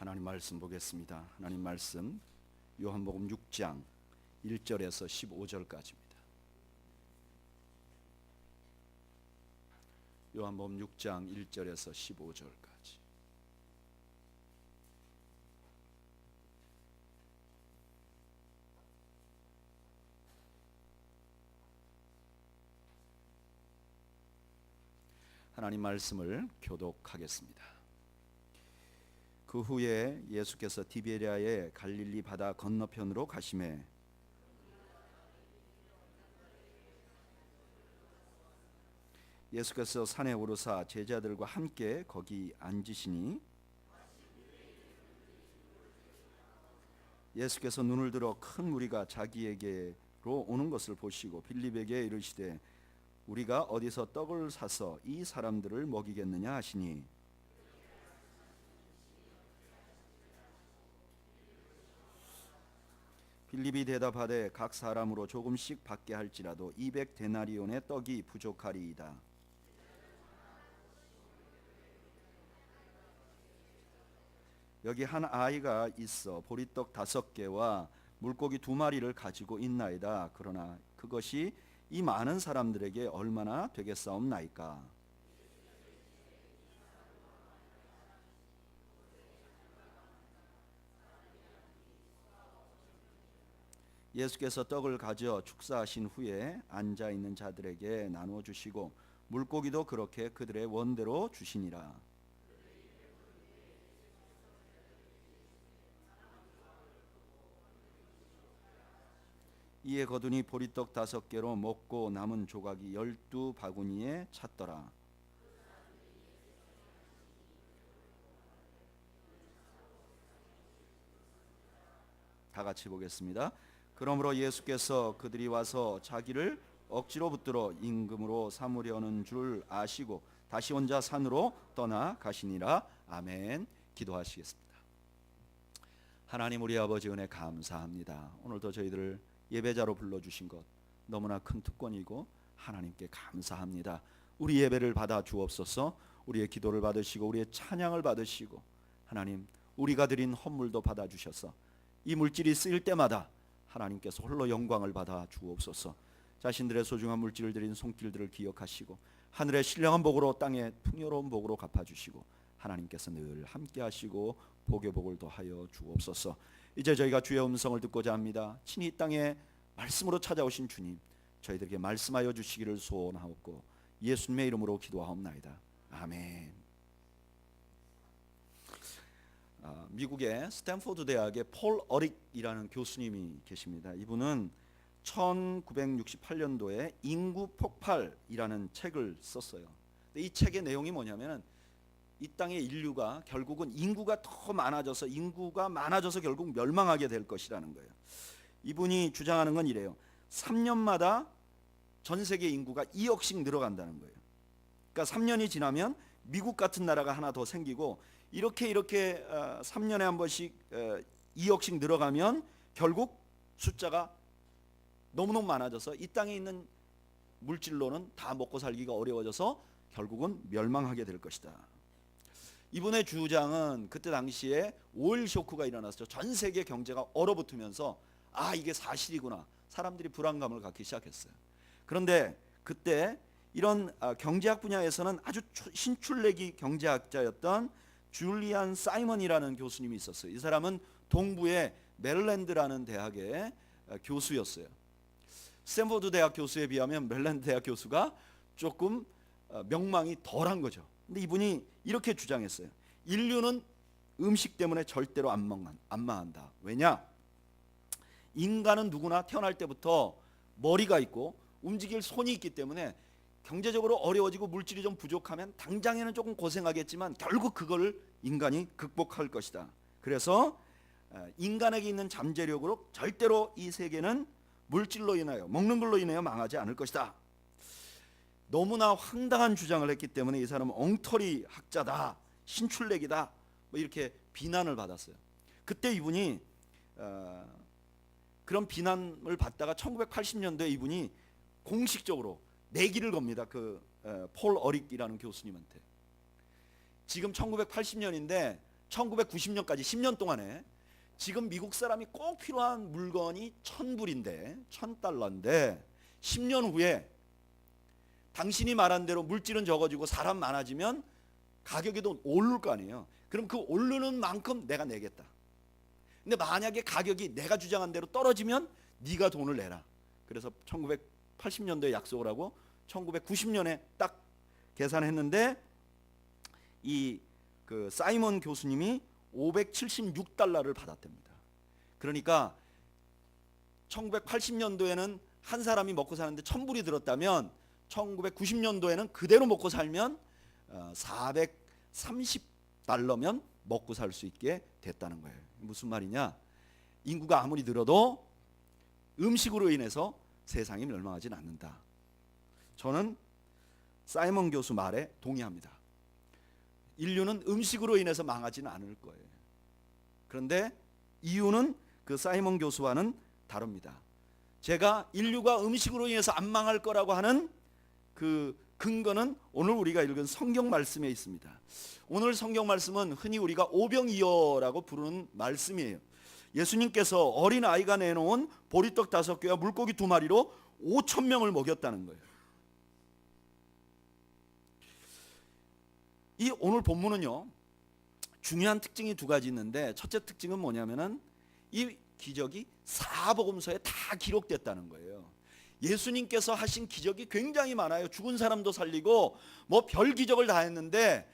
하나님 말씀 보겠습니다. 하나님 말씀 요한복음 6장 1절에서 15절까지입니다. 요한복음 6장 1절에서 15절까지. 하나님 말씀을 교독하겠습니다. 그 후에 예수께서 디베랴의 갈릴리 바다 건너편으로 가시매 예수께서 산에 오르사 제자들과 함께 거기 앉으시니 예수께서 눈을 들어 큰 무리가 자기에게로 오는 것을 보시고 빌립에게 이르시되 우리가 어디서 떡을 사서 이 사람들을 먹이겠느냐 하시니 빌립이 대답하되 각 사람으로 조금씩 받게 할지라도 200데나리온의 떡이 부족하리이다. 여기 한 아이가 있어 보리떡 5개와 물고기 2마리를 가지고 있나이다. 그러나 그것이 이 많은 사람들에게 얼마나 되겠사옵나이까. 예수께서 떡을 가져 축사하신 후에 앉아있는 자들에게 나누어 주시고 물고기도 그렇게 그들의 원대로 주시니라. 이에 거두니 보리떡 5개로 먹고 남은 조각이 12바구니에 찼더라. 다 같이 보겠습니다. 그러므로 예수께서 그들이 와서 자기를 억지로 붙들어 임금으로 삼으려는 줄 아시고 다시 혼자 산으로 떠나 가시니라. 아멘. 기도하시겠습니다. 하나님 우리 아버지 은혜 감사합니다. 오늘도 저희들을 예배자로 불러주신 것 너무나 큰 특권이고 하나님께 감사합니다. 우리 예배를 받아 주옵소서. 우리의 기도를 받으시고 우리의 찬양을 받으시고 하나님 우리가 드린 헌물도 받아 주셔서 이 물질이 쓰일 때마다 하나님께서 홀로 영광을 받아 주옵소서. 자신들의 소중한 물질을 드린 손길들을 기억하시고 하늘의 신령한 복으로 땅의 풍요로운 복으로 갚아주시고 하나님께서 늘 함께 하시고 복의 복을 더하여 주옵소서. 이제 저희가 주의 음성을 듣고자 합니다. 친히 이 땅에 말씀으로 찾아오신 주님 저희들에게 말씀하여 주시기를 소원하옵고 예수님의 이름으로 기도하옵나이다. 아멘. 미국의 스탠포드 대학의 폴 어릭이라는 교수님이 계십니다. 이분은 1968년도에 인구 폭발이라는 책을 썼어요. 근데 이 책의 내용이 뭐냐면 이 땅의 인류가 결국은 인구가 더 많아져서 결국 멸망하게 될 것이라는 거예요. 이분이 주장하는 건 이래요. 3년마다 전 세계 인구가 2억씩 늘어간다는 거예요. 그러니까 3년이 지나면 미국 같은 나라가 하나 더 생기고 이렇게 3년에 한 번씩 2억씩 늘어가면 결국 숫자가 너무너무 많아져서 이 땅에 있는 물질로는 다 먹고 살기가 어려워져서 결국은 멸망하게 될 것이다. 이분의 주장은 그때 당시에 오일 쇼크가 일어났죠. 전 세계 경제가 얼어붙으면서 이게 사실이구나. 사람들이 불안감을 갖기 시작했어요. 그런데 그때 이런 경제학 분야에서는 아주 신출내기 경제학자였던 줄리안 사이먼이라는 교수님이 있었어요. 이 사람은 동부의 메릴랜드라는 대학의 교수였어요. 스탠포드 대학 교수에 비하면 메릴랜드 대학 교수가 조금 명망이 덜한 거죠. 근데 이분이 이렇게 주장했어요. 인류는 음식 때문에 절대로 안 망한다. 왜냐? 인간은 누구나 태어날 때부터 머리가 있고 움직일 손이 있기 때문에 경제적으로 어려워지고 물질이 좀 부족하면 당장에는 조금 고생하겠지만 결국 그걸 인간이 극복할 것이다. 그래서 인간에게 있는 잠재력으로 절대로 이 세계는 물질로 인하여 먹는 걸로 인하여 망하지 않을 것이다. 너무나 황당한 주장을 했기 때문에 이 사람은 엉터리 학자다, 신출내기다 이렇게 비난을 받았어요. 그때 이분이 그런 비난을 받다가 1980년도에 이분이 공식적으로 내기를 겁니다. 폴 어릭이라는 교수님한테. 지금 1980년인데 1990년까지 10년 동안에 지금 미국 사람이 꼭 필요한 물건이 1,000불인데 1,000달러인데 10년 후에 당신이 말한 대로 물질은 적어지고 사람 많아지면 가격이 더 오를 거 아니에요. 그럼 그 오르는 만큼 내가 내겠다. 근데 만약에 가격이 내가 주장한 대로 떨어지면 네가 돈을 내라. 그래서 1980년도에 약속을 하고 1990년에 딱 계산했는데 이 그 사이먼 교수님이 576달러를 받았답니다. 그러니까 1980년도에는 한 사람이 먹고 사는데 1,000불이 들었다면 1990년도에는 그대로 먹고 살면 430달러면 먹고 살 수 있게 됐다는 거예요. 무슨 말이냐? 인구가 아무리 늘어도 음식으로 인해서 세상이 멸망하진 않는다. 저는 사이먼 교수 말에 동의합니다. 인류는 음식으로 인해서 망하지는 않을 거예요. 그런데 이유는 그 사이먼 교수와는 다릅니다. 제가 인류가 음식으로 인해서 안 망할 거라고 하는 그 근거는 오늘 우리가 읽은 성경 말씀에 있습니다. 오늘 성경 말씀은 흔히 우리가 오병이어라고 부르는 말씀이에요. 예수님께서 어린 아이가 내놓은 보리떡 5개와 물고기 2마리로 5,000명을 먹였다는 거예요. 이 오늘 본문은요, 중요한 특징이 2가지 있는데, 첫째 특징은 뭐냐면은 이 기적이 사복음서에 다 기록됐다는 거예요. 예수님께서 하신 기적이 굉장히 많아요. 죽은 사람도 살리고 뭐 별 기적을 다 했는데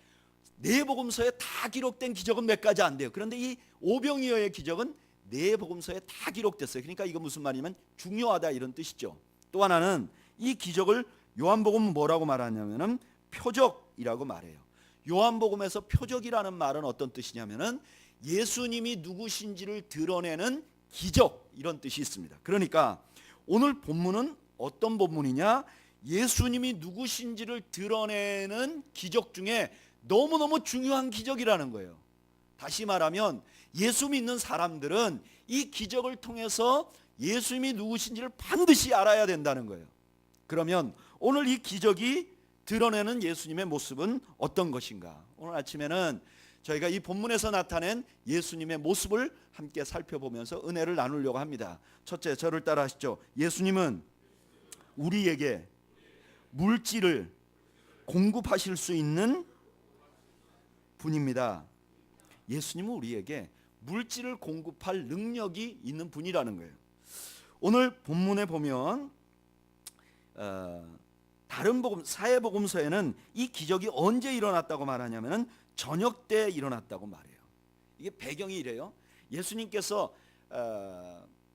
네 복음서에 다 기록된 기적은 몇 가지 안 돼요. 그런데 이 오병이어의 기적은 네 복음서에 다 기록됐어요. 그러니까 이거 무슨 말이냐면 중요하다 이런 뜻이죠. 또 하나는 이 기적을 요한복음은 뭐라고 말하냐면은 표적이라고 말해요. 요한복음에서 표적이라는 말은 어떤 뜻이냐면은 예수님이 누구신지를 드러내는 기적 이런 뜻이 있습니다. 그러니까 오늘 본문은 어떤 본문이냐? 예수님이 누구신지를 드러내는 기적 중에 너무너무 중요한 기적이라는 거예요. 다시 말하면 예수 믿는 사람들은 이 기적을 통해서 예수님이 누구신지를 반드시 알아야 된다는 거예요. 그러면 오늘 이 기적이 드러내는 예수님의 모습은 어떤 것인가? 오늘 아침에는 저희가 이 본문에서 나타낸 예수님의 모습을 함께 살펴보면서 은혜를 나누려고 합니다. 첫째, 저를 따라 하시죠. 예수님은 우리에게 물질을 공급하실 수 있는 분입니다. 예수님은 우리에게 물질을 공급할 능력이 있는 분이라는 거예요. 오늘 본문에 보면 다른 복음, 사회복음서에는 이 기적이 언제 일어났다고 말하냐면은 저녁 때 일어났다고 말해요. 이게 배경이 이래요. 예수님께서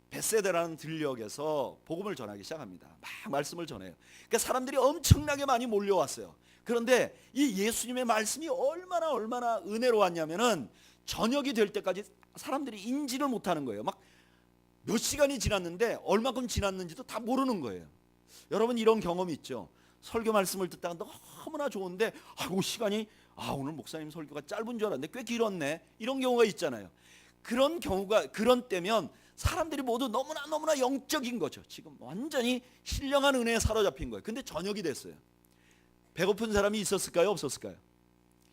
벳세다라는 들녘에서 복음을 전하기 시작합니다. 막 말씀을 전해요. 그러니까 사람들이 엄청나게 많이 몰려왔어요. 그런데 이 예수님의 말씀이 얼마나 은혜로웠냐면은 저녁이 될 때까지 사람들이 인지를 못하는 거예요. 막 몇 시간이 지났는데 얼마큼 지났는지도 다 모르는 거예요. 여러분 이런 경험이 있죠. 설교 말씀을 듣다가 너무나 좋은데 아이고 시간이 오늘 목사님 설교가 짧은 줄 알았는데 꽤 길었네. 이런 경우가 있잖아요. 그런 때면 사람들이 모두 너무나 영적인 거죠. 지금 완전히 신령한 은혜에 사로잡힌 거예요. 근데 저녁이 됐어요. 배고픈 사람이 있었을까요? 없었을까요?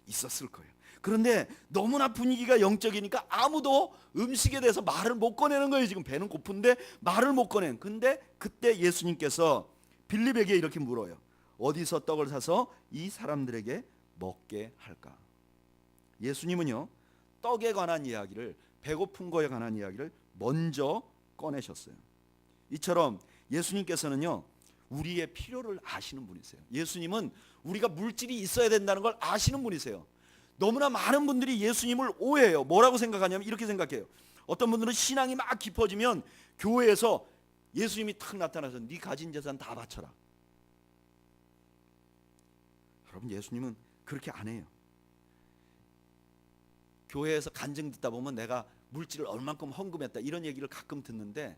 있었을 거예요. 그런데 너무나 분위기가 영적이니까 아무도 음식에 대해서 말을 못 꺼내는 거예요. 지금 배는 고픈데 말을 못 꺼낸. 근데 그때 예수님께서 빌립에게 이렇게 물어요. 어디서 떡을 사서 이 사람들에게 먹게 할까? 예수님은요, 떡에 관한 이야기를, 배고픈 거에 관한 이야기를 먼저 꺼내셨어요. 이처럼 예수님께서는요, 우리의 필요를 아시는 분이세요. 예수님은 우리가 물질이 있어야 된다는 걸 아시는 분이세요. 너무나 많은 분들이 예수님을 오해해요. 뭐라고 생각하냐면 이렇게 생각해요. 어떤 분들은 신앙이 막 깊어지면 교회에서 예수님이 탁 나타나서 네 가진 재산 다 바쳐라. 여러분 예수님은 그렇게 안 해요. 교회에서 간증 듣다 보면 내가 물질을 얼만큼 헌금했다 이런 얘기를 가끔 듣는데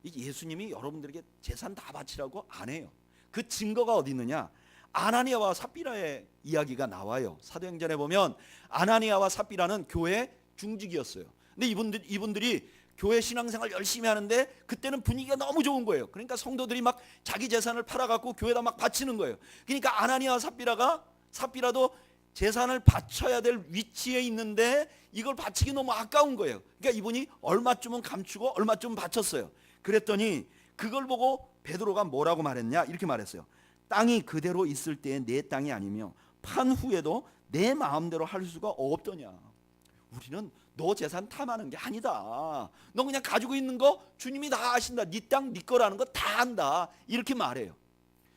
이 예수님이 여러분들에게 재산 다 바치라고 안 해요. 그 증거가 어디 있느냐? 아나니아와 삽비라의 이야기가 나와요. 사도행전에 보면 아나니아와 삽비라는 교회 중직이었어요. 근데 이분들이 교회 신앙생활 열심히 하는데 그때는 분위기가 너무 좋은 거예요. 그러니까 성도들이 막 자기 재산을 팔아갖고 교회에다 막 바치는 거예요. 그러니까 아나니아와 삽비라도 재산을 바쳐야 될 위치에 있는데 이걸 바치기 너무 아까운 거예요. 그러니까 이분이 얼마쯤은 감추고 얼마쯤은 바쳤어요. 그랬더니 그걸 보고 베드로가 뭐라고 말했냐, 이렇게 말했어요. 땅이 그대로 있을 때에 내 땅이 아니며 판 후에도 내 마음대로 할 수가 없더냐. 우리는 너 재산 탐하는 게 아니다. 너 그냥 가지고 있는 거 주님이 다 아신다. 네 땅 네 거라는 거 다 안다. 이렇게 말해요.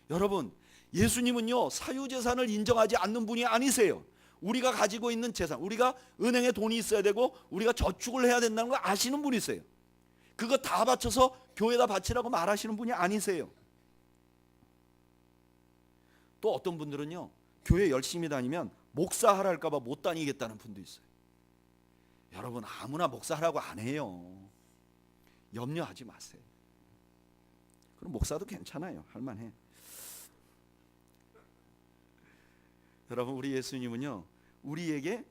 여러분, 예수님은요 사유재산을 인정하지 않는 분이 아니세요. 우리가 가지고 있는 재산, 우리가 은행에 돈이 있어야 되고 우리가 저축을 해야 된다는 걸 아시는 분이세요. 그거 다 바쳐서 교회에다 바치라고 말하시는 분이 아니세요. 또 어떤 분들은요 교회 열심히 다니면 목사 하라 할까 봐 못 다니겠다는 분도 있어요. 여러분, 아무나 목사 하라고 안 해요. 염려하지 마세요. 그럼 목사도 괜찮아요. 할만해. 여러분, 우리 예수님은요 우리에게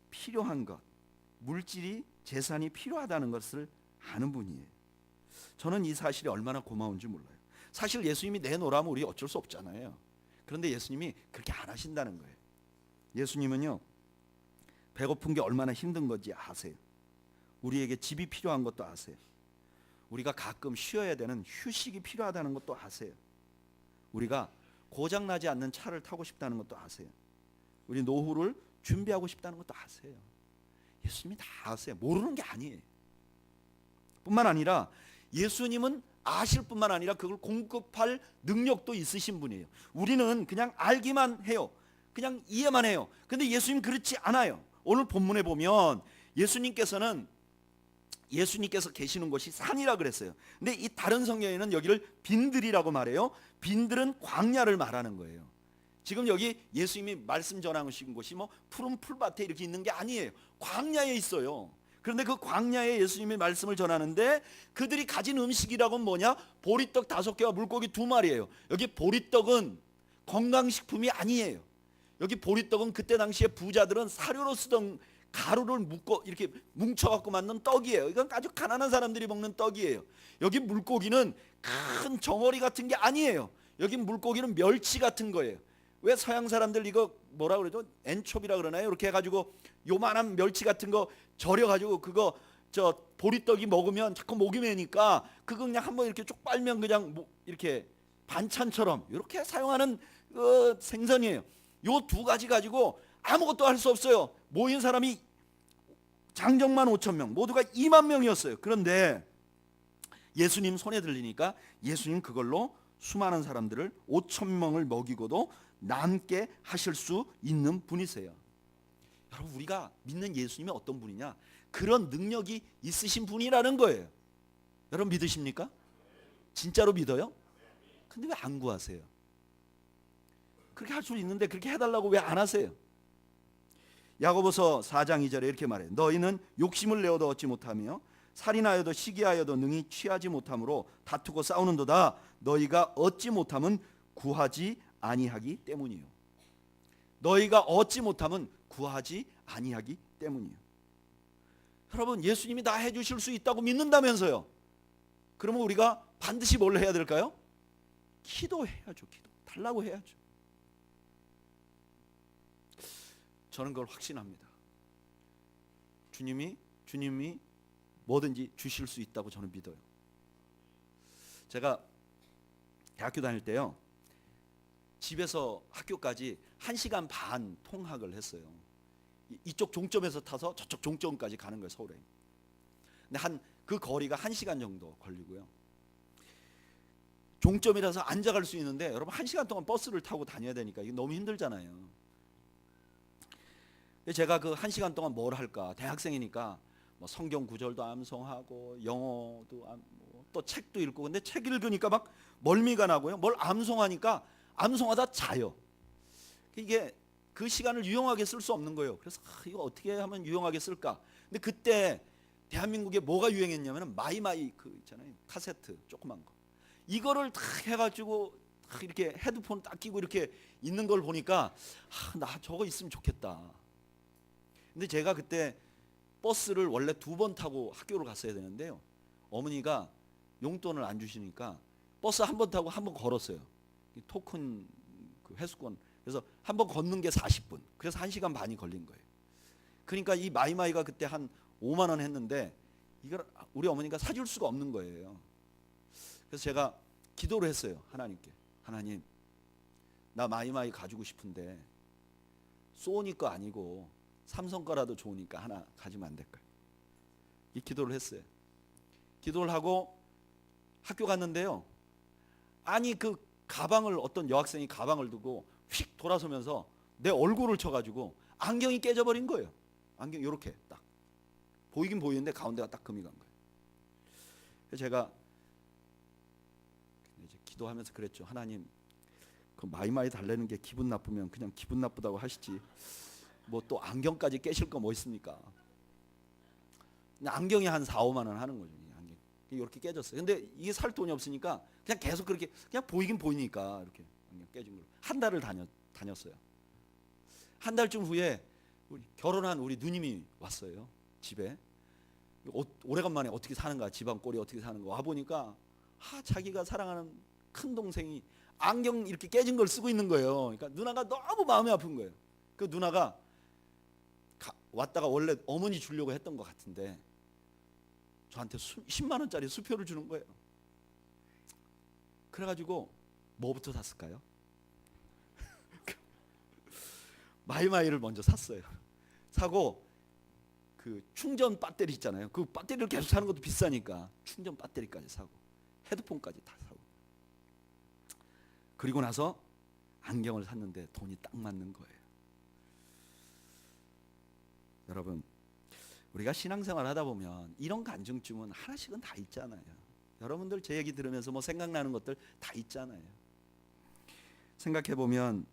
필요한 것, 물질이, 재산이 필요하다는 것을 아는 분이에요. 저는 이 사실이 얼마나 고마운지 몰라요. 사실 예수님이 내놓으라면 우리 어쩔 수 없잖아요. 그런데 예수님이 그렇게 안 하신다는 거예요. 예수님은요 배고픈 게 얼마나 힘든 건지 아세요. 우리에게 집이 필요한 것도 아세요. 우리가 가끔 쉬어야 되는 휴식이 필요하다는 것도 아세요. 우리가 고장나지 않는 차를 타고 싶다는 것도 아세요. 우리 노후를 준비하고 싶다는 것도 아세요. 예수님이 다 아세요. 모르는 게 아니에요. 뿐만 아니라 예수님은 아실 뿐만 아니라 그걸 공급할 능력도 있으신 분이에요. 우리는 그냥 알기만 해요. 그냥 이해만 해요. 근데 예수님 그렇지 않아요. 오늘 본문에 보면 예수님께서 계시는 곳이 산이라 그랬어요. 근데 이 다른 성경에는 여기를 빈들이라고 말해요. 빈들은 광야를 말하는 거예요. 지금 여기 예수님이 말씀 전하신 곳이 뭐 푸른 풀밭에 이렇게 있는 게 아니에요. 광야에 있어요. 그런데 그 광야에 예수님이 말씀을 전하는데 그들이 가진 음식이라고는 뭐냐? 보리떡 5개와 물고기 2마리예요. 여기 보리떡은 건강식품이 아니에요. 여기 보리떡은 그때 당시에 부자들은 사료로 쓰던 가루를 묶어 이렇게 뭉쳐갖고 만든 떡이에요. 이건 아주 가난한 사람들이 먹는 떡이에요. 여기 물고기는 큰 정어리 같은 게 아니에요. 여기 물고기는 멸치 같은 거예요. 왜 서양 사람들 이거 뭐라 그러죠? 엔초비라 그러나요? 이렇게 해가지고 요만한 멸치 같은 거 절여가지고 그거 저 보리떡이 먹으면 자꾸 목이 메니까 그거 그냥 한번 이렇게 쭉 빨면 그냥 뭐 이렇게 반찬처럼 이렇게 사용하는 생선이에요. 요 2가지 가지고 아무것도 할 수 없어요. 모인 사람이 장정만 5,000명, 모두가 2만 명이었어요. 그런데 예수님 손에 들리니까 예수님 그걸로 수많은 사람들을 5,000명을 먹이고도 남게 하실 수 있는 분이세요. 여러분, 우리가 믿는 예수님이 어떤 분이냐? 그런 능력이 있으신 분이라는 거예요. 여러분 믿으십니까? 진짜로 믿어요? 근데 왜 안 구하세요? 그렇게 할 수 있는데 그렇게 해달라고 왜 안 하세요? 야고보서 4장 2절에 이렇게 말해요. 너희는 욕심을 내어도 얻지 못하며 살인하여도 시기하여도 능히 취하지 못함으로 다투고 싸우는도다. 너희가 얻지 못함은 구하지 아니하기 때문이요. 너희가 얻지 못함은 구하지 아니하기 때문이요. 여러분, 예수님이 다 해주실 수 있다고 믿는다면서요. 그러면 우리가 반드시 뭘 해야 될까요? 기도해야죠. 기도 달라고 해야죠. 저는 그걸 확신합니다. 주님이 뭐든지 주실 수 있다고 저는 믿어요. 제가 대학교 다닐 때요, 집에서 학교까지 1시간 반 통학을 했어요. 이쪽 종점에서 타서 저쪽 종점까지 가는 거예요, 서울에. 근데 그 거리가 1시간 정도 걸리고요. 종점이라서 앉아갈 수 있는데 여러분 1시간 동안 버스를 타고 다녀야 되니까 이게 너무 힘들잖아요. 제가 그 1시간 동안 뭘 할까? 대학생이니까 뭐 성경 구절도 암송하고 영어도 또 책도 읽고. 근데 책 읽으니까 막 멀미가 나고요. 뭘 암송하니까 암송하다 자요. 이게 그 시간을 유용하게 쓸 수 없는 거예요. 그래서 이거 어떻게 하면 유용하게 쓸까? 근데 그때 대한민국에 뭐가 유행했냐면 마이마이 그 있잖아요. 카세트 조그만 거. 이거를 딱 해가지고 딱 이렇게 헤드폰 딱 끼고 이렇게 있는 걸 보니까 나 저거 있으면 좋겠다. 근데 제가 그때 버스를 원래 2번 타고 학교를 갔어야 되는데요. 어머니가 용돈을 안 주시니까 버스 1번 타고 1번 걸었어요. 토큰 그 회수권 그래서 한번 걷는 게 40분. 그래서 1시간 반이 걸린 거예요. 그러니까 이 마이마이가 그때 한 5만 원 했는데 이걸 우리 어머니가 사줄 수가 없는 거예요. 그래서 제가 기도를 했어요. 하나님께. 하나님, 나 마이마이 가지고 싶은데 소니 거 아니고 삼성 거라도 좋으니까 하나 가지면 안 될까요? 이 기도를 했어요. 기도를 하고 학교 갔는데요. 아니 그 가방을 어떤 여학생이 가방을 두고 휙 돌아서면서 내 얼굴을 쳐가지고 안경이 깨져버린 거예요. 안경 이렇게 딱 보이긴 보이는데 가운데가 딱 금이 간 거예요. 그래서 제가 이제 기도하면서 그랬죠. 하나님, 그 마이마이 달래는 게 기분 나쁘면 그냥 기분 나쁘다고 하시지. 뭐 또 안경까지 깨실 거 뭐 있습니까? 안경이 한 4, 5만 원 하는 거죠. 안경 이렇게 깨졌어요. 근데 이게 살 돈이 없으니까 그냥 계속 그렇게 그냥 보이긴 보이니까 이렇게 안경 깨진 걸로 한 달을 다녔어요. 한 달쯤 후에 결혼한 우리 누님이 왔어요. 집에. 오래간만에 어떻게 사는가, 집안 꼴이 어떻게 사는가 와 보니까 자기가 사랑하는 큰 동생이 안경 이렇게 깨진 걸 쓰고 있는 거예요. 그러니까 누나가 너무 마음이 아픈 거예요. 그 누나가 왔다가 원래 어머니 주려고 했던 것 같은데 저한테 10만 원짜리 수표를 주는 거예요. 그래가지고 뭐부터 샀을까요? 마이마이를 먼저 샀어요. 사고 그 충전 배터리 있잖아요. 그 배터리를 계속 사는 것도 비싸니까 충전 배터리까지 사고 헤드폰까지 다 사고 그리고 나서 안경을 샀는데 돈이 딱 맞는 거예요. 여러분, 우리가 신앙생활 하다 보면 이런 간증쯤은 하나씩은 다 있잖아요. 여러분들 제 얘기 들으면서 뭐 생각나는 것들 다 있잖아요. 생각해 보면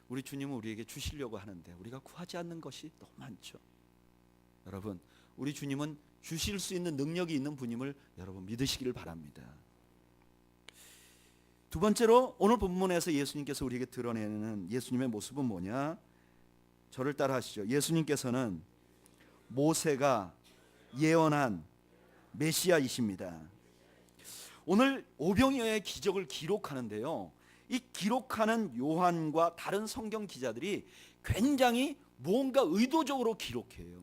우리 주님은 우리에게 주시려고 하는데 우리가 구하지 않는 것이 너무 많죠. 여러분, 우리 주님은 주실 수 있는 능력이 있는 분임을 여러분 믿으시기를 바랍니다. 두 번째로 오늘 본문에서 예수님께서 우리에게 드러내는 예수님의 모습은 뭐냐? 저를 따라 하시죠. 예수님께서는 모세가 예언한 메시아이십니다. 오늘 오병이어의 기적을 기록하는데요. 이 기록하는 요한과 다른 성경 기자들이 굉장히 뭔가 의도적으로 기록해요.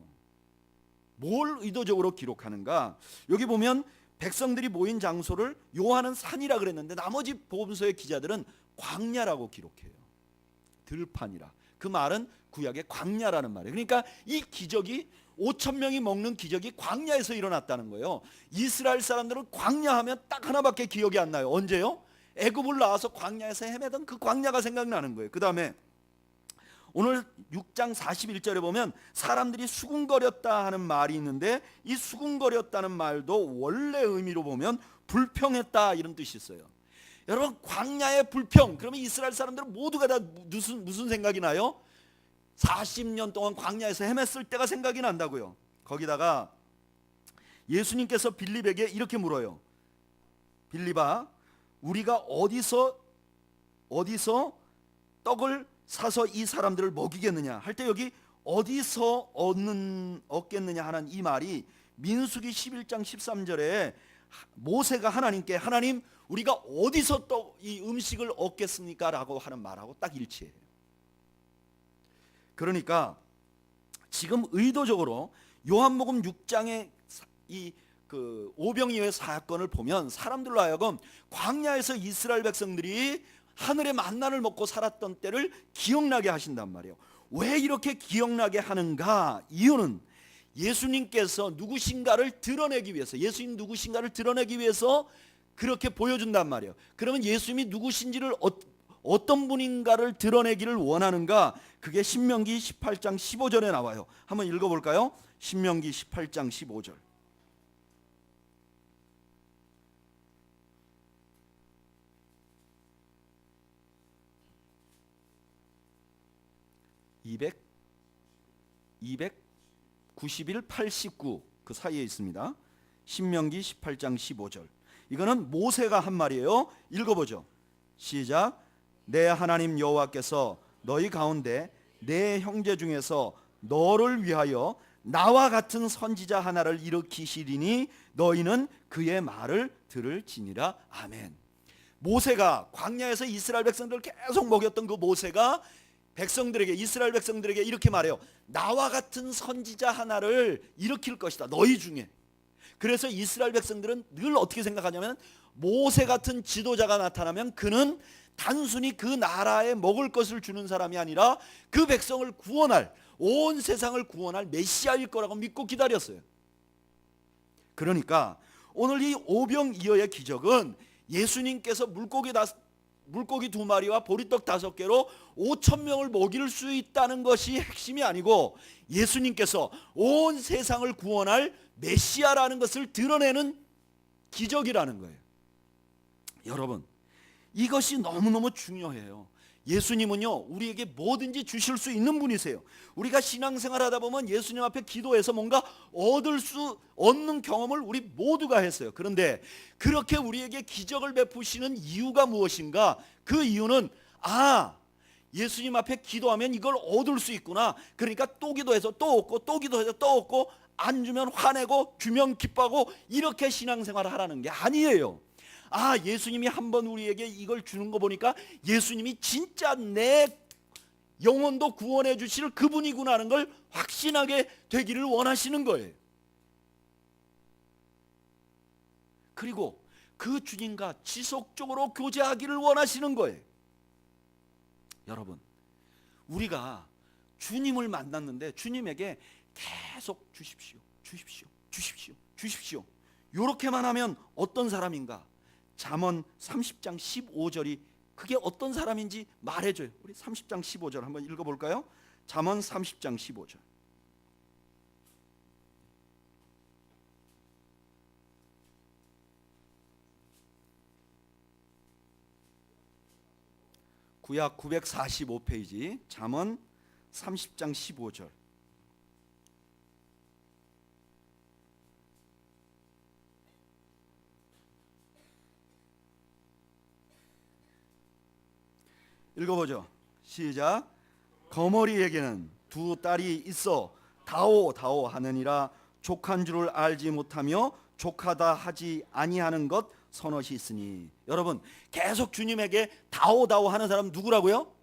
뭘 의도적으로 기록하는가? 여기 보면 백성들이 모인 장소를 요한은 산이라 그랬는데 나머지 복음서의 기자들은 광야라고 기록해요. 들판이라. 그 말은 구약의 광야라는 말이에요. 그러니까 이 기적이 5천 명이 먹는 기적이 광야에서 일어났다는 거예요. 이스라엘 사람들은 광야하면 딱 하나밖에 기억이 안 나요. 언제요? 애굽을 나와서 광야에서 헤매던 그 광야가 생각나는 거예요. 그 다음에 오늘 6장 41절에 보면 사람들이 수군거렸다 하는 말이 있는데 이 수군거렸다는 말도 원래 의미로 보면 불평했다 이런 뜻이 있어요. 여러분, 광야의 불평 그러면 이스라엘 사람들은 모두가 다 무슨 생각이 나요? 40년 동안 광야에서 헤맸을 때가 생각이 난다고요. 거기다가 예수님께서 빌립에게 이렇게 물어요. 빌립아, 우리가 어디서 떡을 사서 이 사람들을 먹이겠느냐 할 때 여기 어디서 얻겠느냐 하는 이 말이 민수기 11장 13절에 모세가 하나님께 하나님 우리가 어디서 이 음식을 얻겠습니까? 라고 하는 말하고 딱 일치해요. 그러니까 지금 의도적으로 요한복음 6장의 이 그 오병이어의 사건을 보면 사람들로 하여금 광야에서 이스라엘 백성들이 하늘의 만나를 먹고 살았던 때를 기억나게 하신단 말이에요. 왜 이렇게 기억나게 하는가? 이유는 예수님께서 누구신가를 드러내기 위해서, 예수님 누구신가를 드러내기 위해서 그렇게 보여준단 말이에요. 그러면 예수님이 누구신지를 어떤 분인가를 드러내기를 원하는가? 그게 신명기 18장 15절에 나와요. 한번 읽어볼까요? 신명기 18장 15절. (291, 89) 그 사이에 있습니다. 신명기 18장 15절. 이거는 모세가 한 말이에요. 읽어보죠. 시작. 내 하나님 여호와께서 너희 가운데 내 형제 중에서 너를 위하여 나와 같은 선지자 하나를 일으키시리니 너희는 그의 말을 들을지니라. 아멘. 모세가 광야에서 이스라엘 백성들을 계속 먹였던 그 모세가 백성들에게, 이스라엘 백성들에게 이렇게 말해요. 나와 같은 선지자 하나를 일으킬 것이다, 너희 중에. 그래서 이스라엘 백성들은 늘 어떻게 생각하냐면, 모세 같은 지도자가 나타나면 그는 단순히 그 나라에 먹을 것을 주는 사람이 아니라 그 백성을 구원할, 온 세상을 구원할 메시아일 거라고 믿고 기다렸어요. 그러니까 오늘 이 오병이어의 기적은 예수님께서 물고기 2마리와 보리떡 5개로 5,000명을 먹일 수 있다는 것이 핵심이 아니고, 예수님께서 온 세상을 구원할 메시아라는 것을 드러내는 기적이라는 거예요. 여러분, 이것이 너무너무 중요해요. 예수님은요, 우리에게 뭐든지 주실 수 있는 분이세요. 우리가 신앙생활 하다 보면 예수님 앞에 기도해서 뭔가 얻는 경험을 우리 모두가 했어요. 그런데 그렇게 우리에게 기적을 베푸시는 이유가 무엇인가? 그 이유는, 예수님 앞에 기도하면 이걸 얻을 수 있구나. 그러니까 또 기도해서 또 얻고, 또 기도해서 또 얻고, 안 주면 화내고, 주면 기뻐하고, 이렇게 신앙생활을 하라는 게 아니에요. 예수님이 한번 우리에게 이걸 주는 거 보니까 예수님이 진짜 내 영혼도 구원해 주실 그분이구나 하는 걸 확신하게 되기를 원하시는 거예요. 그리고 그 주님과 지속적으로 교제하기를 원하시는 거예요. 여러분, 우리가 주님을 만났는데 주님에게 계속 주십시오, 주십시오, 주십시오, 주십시오, 이렇게만 하면 어떤 사람인가? 잠언 30장 15절이 그게 어떤 사람인지 말해줘요. 우리 30장 15절 한번 읽어볼까요? 잠언 30장 15절. 구약 945페이지 잠언 30장 15절. 읽어보죠. 시작. 거머리에게는 2 딸이 있어 다오 다오 하느니라. 족한 줄을 알지 못하며 족하다 하지 아니하는 것 서넛이 있으니. 여러분, 계속 주님에게 다오 다오 하는 사람 누구라고요?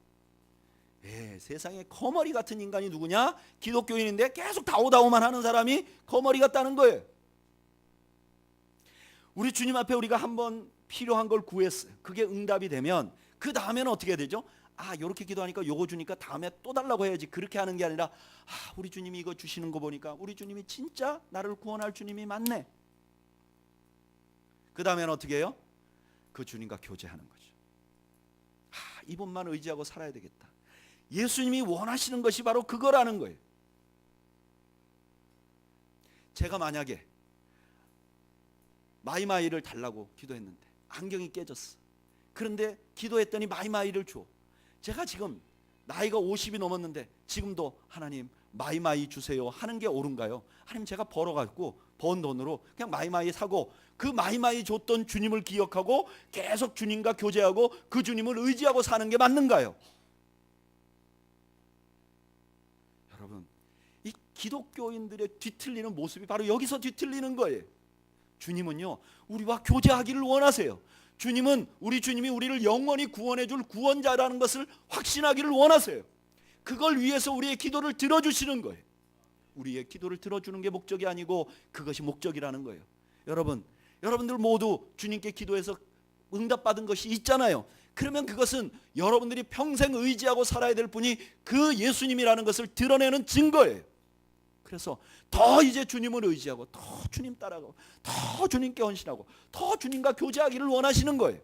세상에 거머리 같은 인간이 누구냐? 기독교인인데 계속 다오 다오만 하는 사람이 거머리 같다는 거예요. 우리 주님 앞에 우리가 한번 필요한 걸 구했어요. 그게 응답이 되면 그 다음에는 어떻게 되죠? 요렇게 기도하니까 요거 주니까 다음에 또 달라고 해야지, 그렇게 하는 게 아니라 우리 주님이 이거 주시는 거 보니까 우리 주님이 진짜 나를 구원할 주님이 맞네. 그 다음에는 어떻게 해요? 그 주님과 교제하는 거죠. 이분만 의지하고 살아야 되겠다. 예수님이 원하시는 것이 바로 그거라는 거예요. 제가 만약에 마이마이를 달라고 기도했는데 안경이 깨졌어. 그런데 기도했더니 마이마이를 줘. 제가 지금 나이가 50이 넘었는데 지금도 하나님 마이마이 주세요 하는 게 옳은가요? 하나님, 제가 벌어갖고 번 돈으로 그냥 마이마이 사고 그 마이마이 줬던 주님을 기억하고 계속 주님과 교제하고 그 주님을 의지하고 사는 게 맞는가요? 여러분, 이 기독교인들의 뒤틀리는 모습이 바로 여기서 뒤틀리는 거예요. 주님은요, 우리와 교제하기를 원하세요. 주님은, 우리 주님이 우리를 영원히 구원해 줄 구원자라는 것을 확신하기를 원하세요. 그걸 위해서 우리의 기도를 들어주시는 거예요. 우리의 기도를 들어주는 게 목적이 아니고 그것이 목적이라는 거예요. 여러분들 모두 주님께 기도해서 응답받은 것이 있잖아요. 그러면 그것은 여러분들이 평생 의지하고 살아야 될 분이 그 예수님이라는 것을 드러내는 증거예요. 그래서 더 이제 주님을 의지하고 더 주님 따라가고 더 주님께 헌신하고 더 주님과 교제하기를 원하시는 거예요.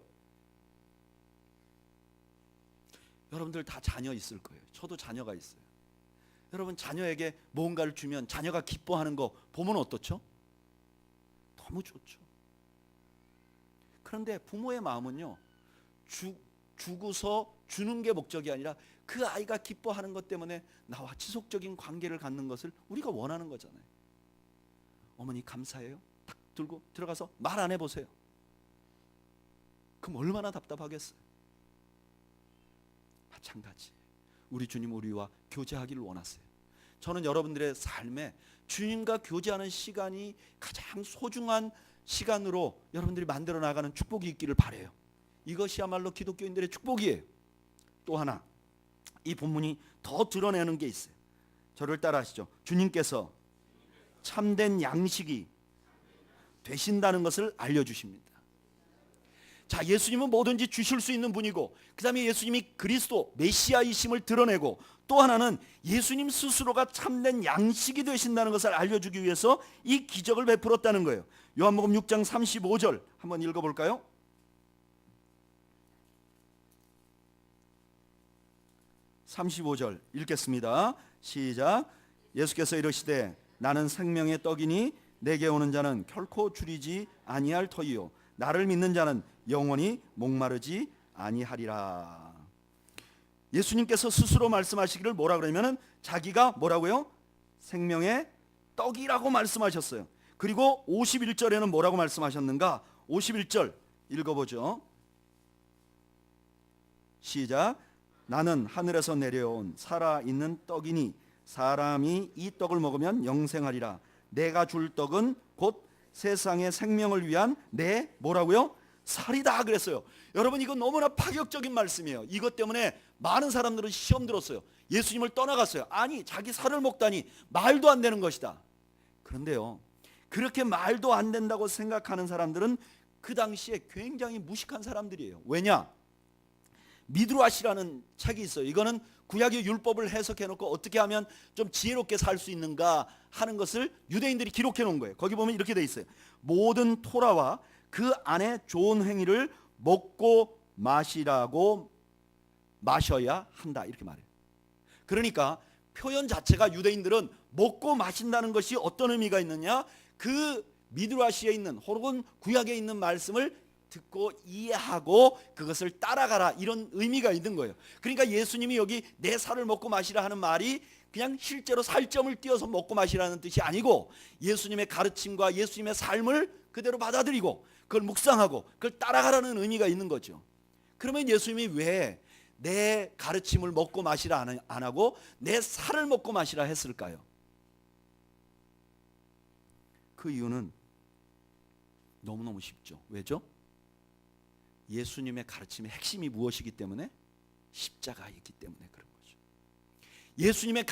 여러분들 다 자녀 있을 거예요. 저도 자녀가 있어요. 여러분, 자녀에게 뭔가를 주면 자녀가 기뻐하는 거 보면 어떻죠? 너무 좋죠. 그런데 부모의 마음은요, 주고서 주는 게 목적이 아니라 그 아이가 기뻐하는 것 때문에 나와 지속적인 관계를 갖는 것을 우리가 원하는 거잖아요. 어머니 감사해요. 딱 들고 들어가서 말 안 해보세요. 그럼 얼마나 답답하겠어요. 마찬가지, 우리 주님 우리와 교제하기를 원하세요. 저는 여러분들의 삶에 주님과 교제하는 시간이 가장 소중한 시간으로 여러분들이 만들어 나가는 축복이 있기를 바라요. 이것이야말로 기독교인들의 축복이에요. 또 하나, 이 본문이 더 드러내는 게 있어요. 저를 따라하시죠. 주님께서 참된 양식이 되신다는 것을 알려주십니다. 자, 예수님은 뭐든지 주실 수 있는 분이고, 그 다음에 예수님이 그리스도 메시아이심을 드러내고, 또 하나는 예수님 스스로가 참된 양식이 되신다는 것을 알려주기 위해서 이 기적을 베풀었다는 거예요. 요한복음 6장 35절 한번 읽어볼까요? (35절) 읽겠습니다. 시작. 예수께서 이르시되 나는 생명의 떡이니 내게 오는 자는 결코 줄이지 아니할 터이요 나를 믿는 자는 영원히 목마르지 아니하리라. 예수님께서 스스로 말씀하시기를 뭐라 그러면은 자기가 뭐라고요? 생명의 떡이라고 말씀하셨어요. 그리고 51절에는 뭐라고 말씀하셨는가? 51절 읽어보죠. 시작. 나는 하늘에서 내려온 살아있는 떡이니 사람이 이 떡을 먹으면 영생하리라. 내가 줄 떡은 곧 세상의 생명을 위한 내 뭐라고요? 살이다 그랬어요. 여러분, 이거 너무나 파격적인 말씀이에요. 이것 때문에 많은 사람들은 시험 들었어요. 예수님을 떠나갔어요. 아니, 자기 살을 먹다니 말도 안 되는 것이다. 그런데요, 그렇게 말도 안 된다고 생각하는 사람들은 그 당시에 굉장히 무식한 사람들이에요. 왜냐? 미드라시라는 책이 있어요. 이거는 구약의 율법을 해석해 놓고 어떻게 하면 좀 지혜롭게 살 수 있는가 하는 것을 유대인들이 기록해 놓은 거예요. 거기 보면 이렇게 돼 있어요. 모든 토라와 그 안에 좋은 행위를 먹고 마시라고 마셔야 한다, 이렇게 말해요. 그러니까 표현 자체가 유대인들은 먹고 마신다는 것이 어떤 의미가 있느냐, 그 미드라시에 있는 혹은 구약에 있는 말씀을 듣고 이해하고 그것을 따라가라, 이런 의미가 있는 거예요. 그러니까 예수님이 여기 내 살을 먹고 마시라 하는 말이 그냥 실제로 살점을 띄어서 먹고 마시라는 뜻이 아니고, 예수님의 가르침과 예수님의 삶을 그대로 받아들이고 그걸 묵상하고 그걸 따라가라는 의미가 있는 거죠. 그러면 예수님이 왜 내 가르침을 먹고 마시라 안 하고 내 살을 먹고 마시라 했을까요? 그 이유는 너무너무 쉽죠. 왜죠? 예수님의 가르침의 핵심이 무엇이기 때문에? 십자가이기 때문에 그런 거죠. 예수님의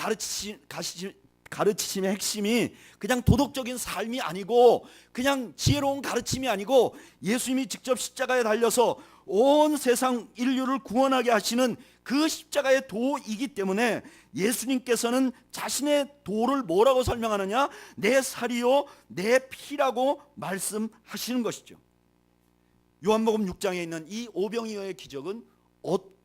가르치심의 핵심이 그냥 도덕적인 삶이 아니고, 그냥 지혜로운 가르침이 아니고, 예수님이 직접 십자가에 달려서 온 세상 인류를 구원하게 하시는 그 십자가의 도이기 때문에 예수님께서는 자신의 도를 뭐라고 설명하느냐? 내 살이요 내 피라고 말씀하시는 것이죠. 요한복음 6장에 있는 이 오병이어의 기적은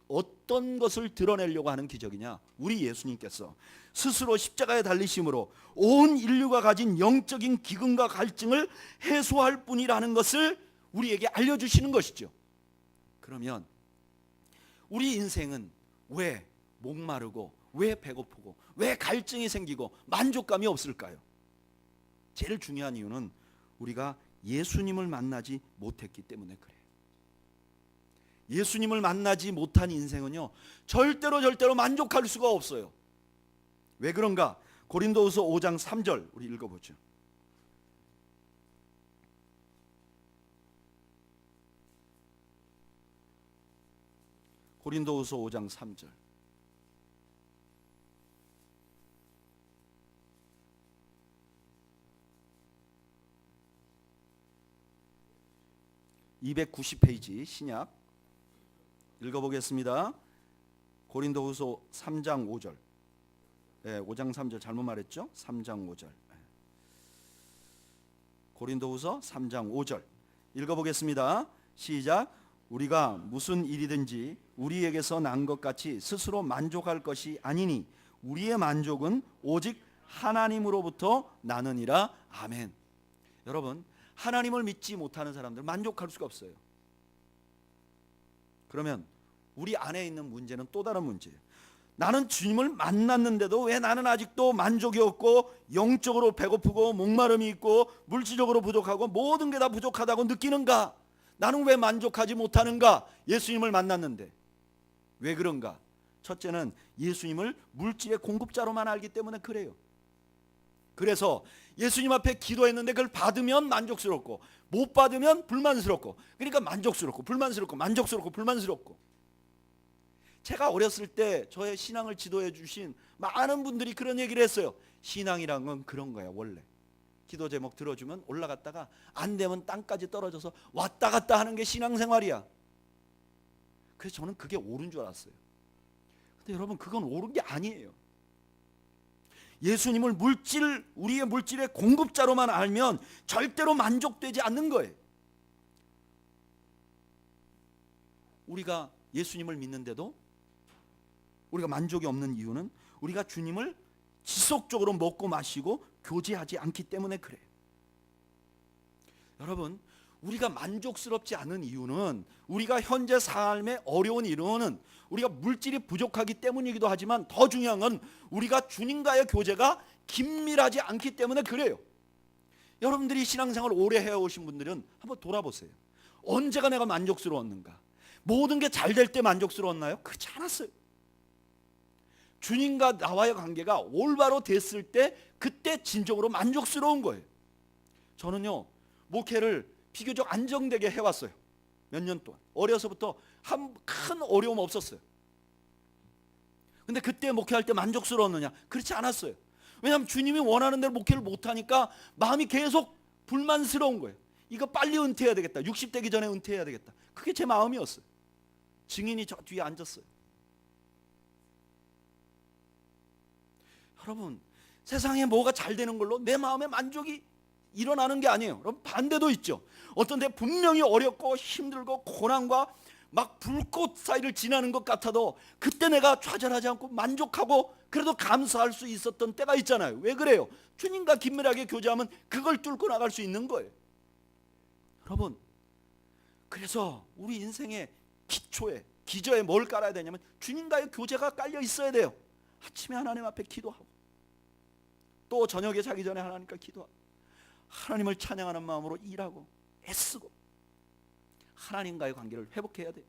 어떤 것을 드러내려고 하는 기적이냐? 우리 예수님께서 스스로 십자가에 달리심으로 온 인류가 가진 영적인 기근과 갈증을 해소할 뿐이라는 것을 우리에게 알려주시는 것이죠. 그러면 우리 인생은 왜 목마르고 왜 배고프고 왜 갈증이 생기고 만족감이 없을까요? 제일 중요한 이유는 우리가 예수님을 만나지 못했기 때문에 그래요. 예수님을 만나지 못한 인생은요, 절대로 만족할 수가 없어요. 왜 그런가? 고린도후서 5장 3절 우리 읽어보죠. 고린도후서 5장 3절. (290페이지) 신약 읽어보겠습니다. 고린도후서 3장 5절. 5장 3절 잘못 말했죠? 3장 5절. 고린도후서 3장 5절 읽어보겠습니다. 시작. 우리가 무슨 일이든지 우리에게서 난 것 같이 스스로 만족할 것이 아니니 우리의 만족은 오직 하나님으로부터 나느니라. 아멘. 여러분, 하나님을 믿지 못하는 사람들 만족할 수가 없어요. 그러면 우리 안에 있는 문제는 또 다른 문제예요. 나는 주님을 만났는데도 왜 나는 아직도 만족이 없고 영적으로 배고프고 목마름이 있고 물질적으로 부족하고 모든 게 다 부족하다고 느끼는가? 나는 왜 만족하지 못하는가? 예수님을 만났는데. 왜 그런가? 첫째는 예수님을 물질의 공급자로만 알기 때문에 그래요. 그래서 예수님 앞에 기도했는데 그걸 받으면 만족스럽고 못 받으면 불만스럽고, 그러니까 만족스럽고 불만스럽고 만족스럽고 불만스럽고. 제가 어렸을 때 저의 신앙을 지도해 주신 많은 분들이 그런 얘기를 했어요. 신앙이란 건 그런 거야. 원래 기도 제목 들어주면 올라갔다가 안 되면 땅까지 떨어져서 왔다 갔다 하는 게 신앙생활이야. 그래서 저는 그게 옳은 줄 알았어요. 근데 여러분, 그건 옳은 게 아니에요. 예수님을 우리의 물질의 공급자로만 알면 절대로 만족되지 않는 거예요. 우리가 예수님을 믿는데도 우리가 만족이 없는 이유는 우리가 주님을 지속적으로 먹고 마시고 교제하지 않기 때문에 그래요. 여러분, 우리가 만족스럽지 않은 이유는 우리가 현재 삶의 어려운 이유는 우리가 물질이 부족하기 때문이기도 하지만 더 중요한 건 우리가 주님과의 교제가 긴밀하지 않기 때문에 그래요. 여러분들이 신앙생활을 오래 해오신 분들은 한번 돌아보세요. 언제가 내가 만족스러웠는가? 모든 게 잘 될 때 만족스러웠나요? 그렇지 않았어요. 주님과 나와의 관계가 올바로 됐을 때 그때 진정으로 만족스러운 거예요. 저는요, 목회를 비교적 안정되게 해왔어요. 몇 년 동안 어려서부터 큰 어려움 없었어요. 근데 그때 목회할 때 만족스러웠느냐? 그렇지 않았어요. 왜냐하면 주님이 원하는 대로 목회를 못하니까 마음이 계속 불만스러운 거예요. 이거 빨리 은퇴해야 되겠다. 60 되기 전에 은퇴해야 되겠다. 그게 제 마음이었어요. 증인이 저 뒤에 앉았어요. 여러분, 세상에 뭐가 잘 되는 걸로 내 마음의 만족이 일어나는 게 아니에요. 여러분, 반대도 있죠. 어떤 데 분명히 어렵고 힘들고 고난과 막 불꽃 사이를 지나는 것 같아도 그때 내가 좌절하지 않고 만족하고 그래도 감사할 수 있었던 때가 있잖아요. 왜 그래요? 주님과 긴밀하게 교제하면 그걸 뚫고 나갈 수 있는 거예요. 여러분, 그래서 우리 인생의 기저에 뭘 깔아야 되냐면 주님과의 교제가 깔려 있어야 돼요. 아침에 하나님 앞에 기도하고 또 저녁에 자기 전에 하나님과 기도하고 하나님을 찬양하는 마음으로 일하고 애쓰고 하나님과의 관계를 회복해야 돼요.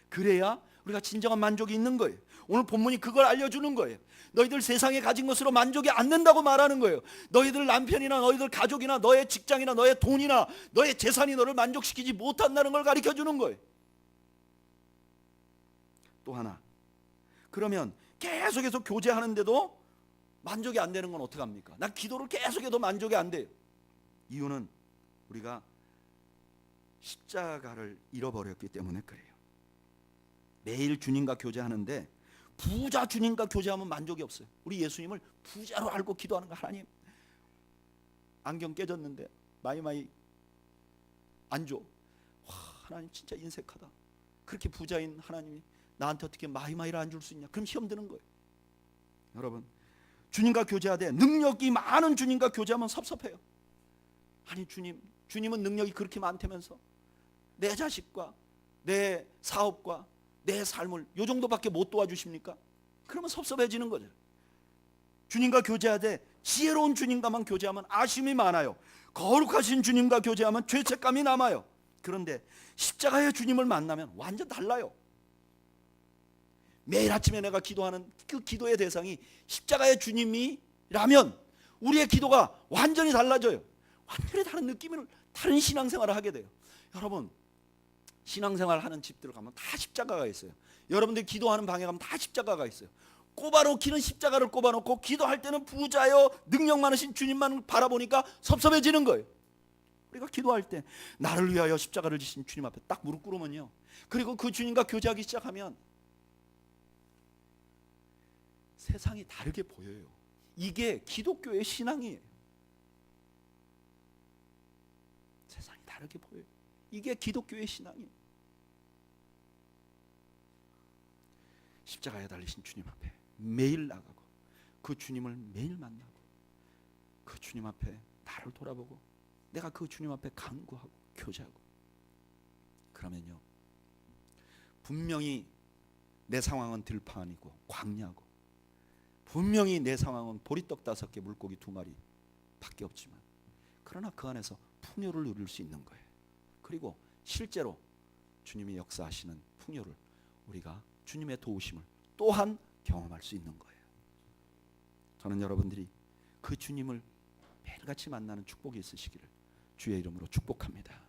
그래야 우리가 진정한 만족이 있는 거예요. 오늘 본문이 그걸 알려주는 거예요. 너희들 세상에 가진 것으로 만족이 안 된다고 말하는 거예요. 너희들 남편이나 너희들 가족이나 너의 직장이나 너의 돈이나 너의 재산이 너를 만족시키지 못한다는 걸 가르쳐주는 거예요. 또 하나, 그러면 계속해서 교제하는데도 만족이 안 되는 건 어떡합니까? 난 기도를 계속해도 만족이 안 돼요. 이유는 우리가 십자가를 잃어버렸기 때문에 그래요. 매일 주님과 교제하는데 부자 주님과 교제하면 만족이 없어요. 우리 예수님을 부자로 알고 기도하는 거. 하나님, 안경 깨졌는데 마이마이 안 줘. 와, 하나님 진짜 인색하다. 그렇게 부자인 하나님이 나한테 어떻게 마이마이를 안 줄 수 있냐? 그럼 시험 드는 거예요. 여러분, 주님과 교제하되 능력이 많은 주님과 교제하면 섭섭해요. 아니 주님은 능력이 그렇게 많다면서 내 자식과 내 사업과 내 삶을 요 정도밖에 못 도와주십니까? 그러면 섭섭해지는 거죠. 주님과 교제하되 지혜로운 주님과만 교제하면 아쉬움이 많아요. 거룩하신 주님과 교제하면 죄책감이 남아요. 그런데 십자가의 주님을 만나면 완전 달라요. 매일 아침에 내가 기도하는 그 기도의 대상이 십자가의 주님이라면 우리의 기도가 완전히 달라져요. 완전히 다른 느낌을, 다른 신앙생활을 하게 돼요. 여러분, 신앙생활 하는 집들 가면 다 십자가가 있어요. 여러분들이 기도하는 방에 가면 다 십자가가 있어요. 꼽아놓기는 십자가를 꼽아놓고 기도할 때는 부자요 능력 많으신 주님만 바라보니까 섭섭해지는 거예요. 우리가 기도할 때 나를 위하여 십자가를 지신 주님 앞에 딱 무릎 꿇으면요, 그리고 그 주님과 교제하기 시작하면 세상이 다르게 보여요. 이게 기독교의 신앙이에요. 세상이 다르게 보여요. 이게 기독교의 신앙이에요. 십자가에 달리신 주님 앞에 매일 나가고 그 주님을 매일 만나고 그 주님 앞에 나를 돌아보고 내가 그 주님 앞에 간구하고 교제하고, 그러면요, 분명히 내 상황은 들판이고 광야고 분명히 내 상황은 보리떡 5개 물고기 2마리 밖에 없지만 그러나 그 안에서 풍요를 누릴 수 있는 거예요. 그리고 실제로 주님이 역사하시는 풍요를 우리가 주님의 도우심을 또한 경험할 수 있는 거예요. 저는 여러분들이 그 주님을 매일같이 만나는 축복이 있으시기를 주의 이름으로 축복합니다.